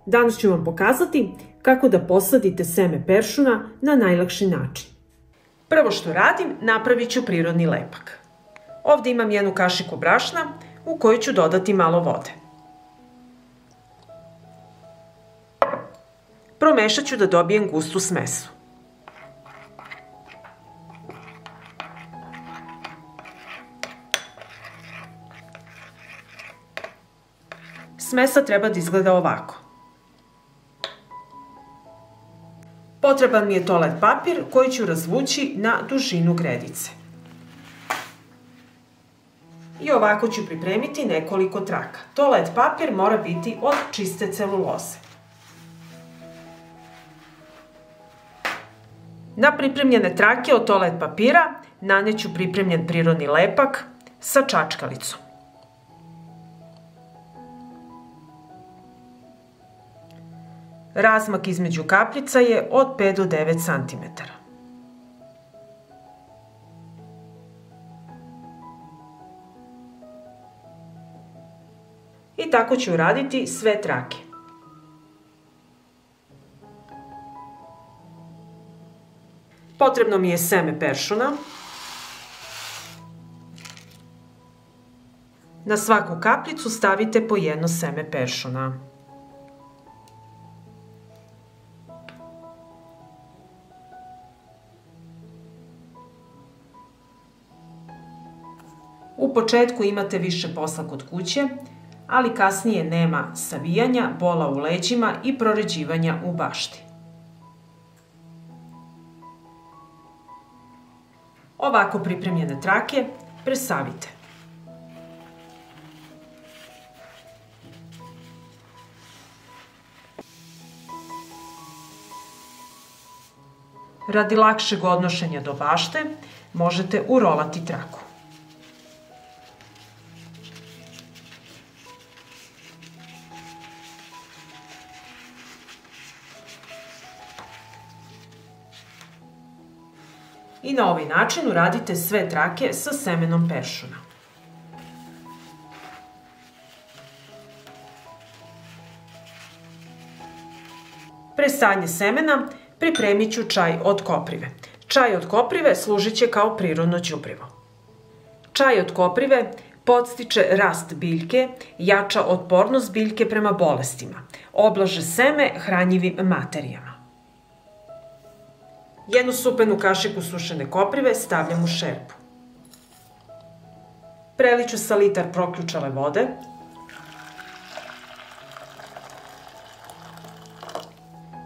Danas ću vam pokazati kako da posadite seme peršuna na najlakši način. Prvo što radim, napravit ću prirodni lepak. Ovdje imam jednu kašiku brašna u koju ću dodati malo vode. Promešat ću da dobijem gustu smesu. Smesa treba da izgleda ovako. Potreban mi je toalet papir koji ću razvući na dužinu gredice. I ovako ću pripremiti nekoliko traka. Toalet papir mora biti od čiste celuloze. Na pripremljene trake od toalet papira naneću pripremljen prirodni lepak sa čačkalicom. Razmak između kapljica je od 5 do 9 cm. I tako ću uraditi sve trake. Potrebno mi je seme peršuna. Na svaku kapljicu stavite po jedno seme peršuna. U početku imate više posla kod kuće, ali kasnije nema savijanja, bola u leđima i proređivanja u bašti. Ovako pripremljene trake presavite. Radi lakšeg odnošenja do bašte možete urolati traku. I na ovaj način uradite sve trake sa semenom peršuna. Pre sadnje semena pripremit ću čaj od koprive. Čaj od koprive služit će kao prirodno đubrivo. Čaj od koprive podstiče rast biljke, jača otpornost biljke prema bolestima, oblaže seme hranjivim materijama. Jednu supenu kašiku sušene koprive stavljam u šerpu. Preliću sa litar proključale vode.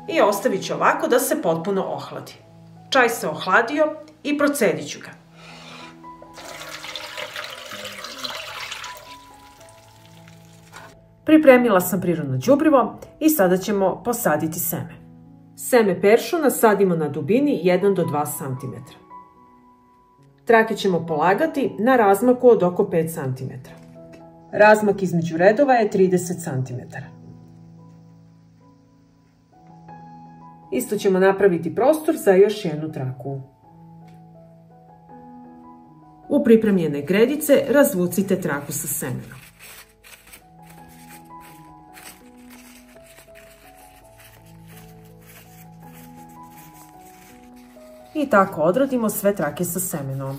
I ostavit ću ovako da se potpuno ohladi. Čaj se ohladio i procedit ću ga. Pripremila sam prirodno đubrivo i sada ćemo posaditi seme. Seme peršuna sadimo na dubini 1 do 2 cm. Trake ćemo polagati na razmaku od oko 5 cm. Razmak između redova je 30 cm. Isto ćemo napraviti prostor za još jednu traku. U pripremljene gredice razvucite traku sa semenom. I tako odradimo sve trake sa semenom.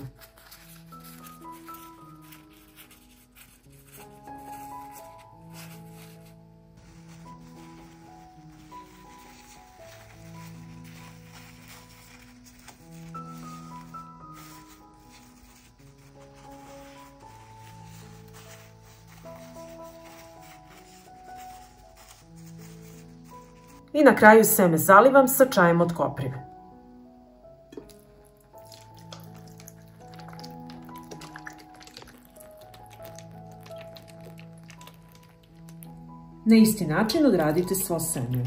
I na kraju seme zalivam sa čajem od koprive. Na isti način odradite svo seme.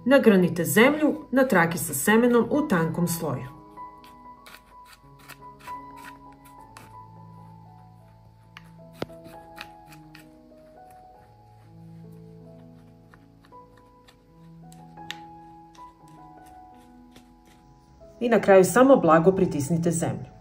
Nagrnite zemlju na trake sa semenom u tankom sloju. I na kraju samo blago pritisnite zemlju.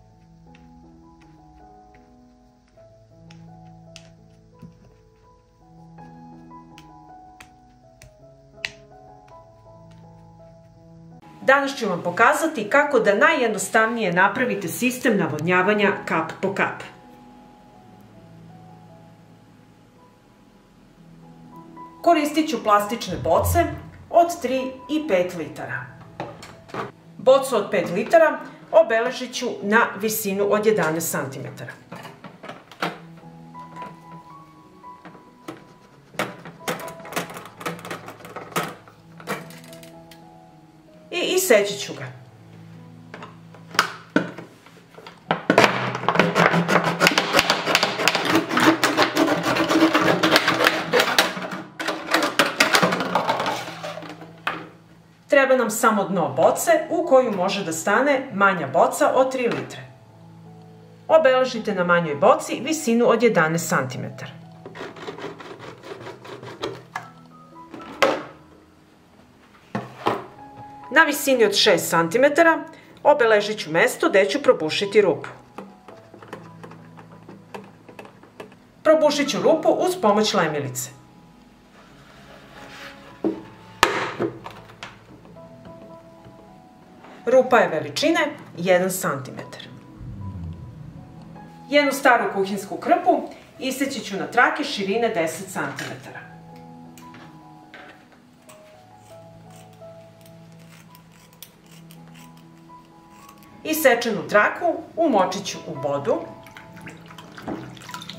Danas ću vam pokazati kako da najjednostavnije napravite sistem navodnjavanja kap po kap. Koristit ću plastične boce od 3 i 5 litara. Bocu od 5 litara obeležit ću na visinu od 11 cm. I iseći ću ga. Treba nam samo dno boce u koju može da stane manja boca od 3 litre. Obeležite na manjoj boci visinu od 11 cm. Na visini od 6 cm obeležit ću mesto gde ću probušiti rupu. Probušit ću rupu uz pomoć lemilice. Rupa je veličine 1 cm. Jednu staru kuhinsku krpu iseći ću na trake širine 10 cm. Isečenu traku umočit ću u vodu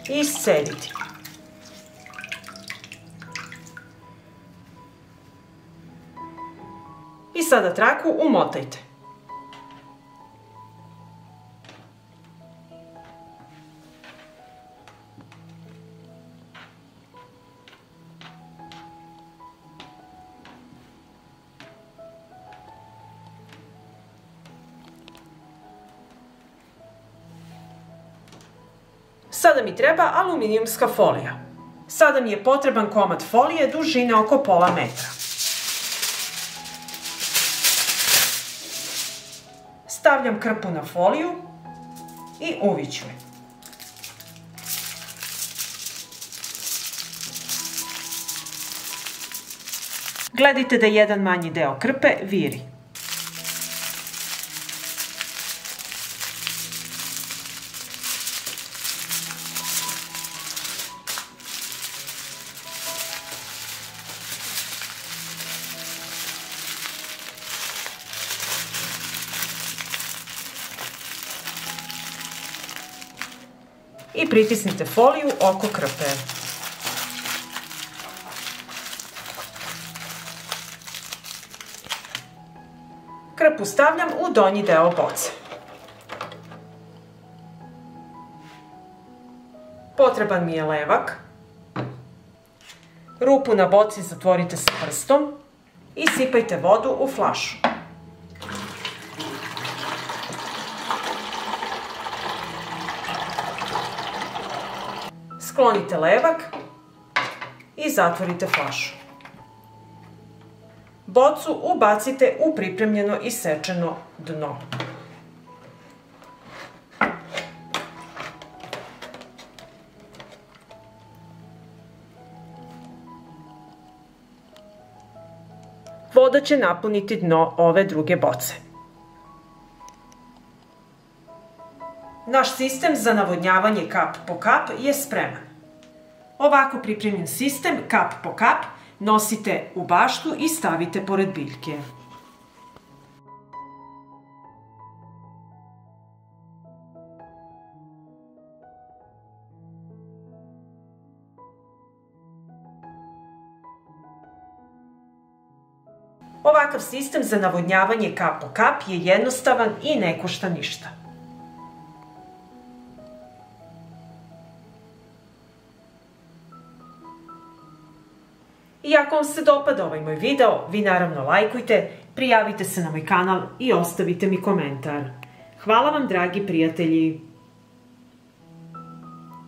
i iscediti. I sada traku umotajte. Sada mi treba aluminijumska folija. Sada mi je potreban komad folije dužine oko pola metra. Stavljam krpu na foliju i uviću je. Gledajte da jedan manji deo krpe viri. I pritisnite foliju oko krpe. Krpu stavljam u donji deo boce. Potreban mi je levak. Rupu na boci zatvorite sa prstom i sipajte vodu u flašu. Sklonite levak i zatvorite flašu. Bocu ubacite u pripremljeno isečeno dno. Voda će napuniti dno ove druge boce. Naš sistem za navodnjavanje kap po kap je spreman. Ovako pripremljen sistem kap po kap nosite u baštu i stavite pored biljke. Ovakav sistem za navodnjavanje kap po kap je jednostavan i ne košta ništa. I ako vam se dopada ovaj moj video, vi naravno lajkujte, prijavite se na moj kanal i ostavite mi komentar. Hvala vam, dragi prijatelji!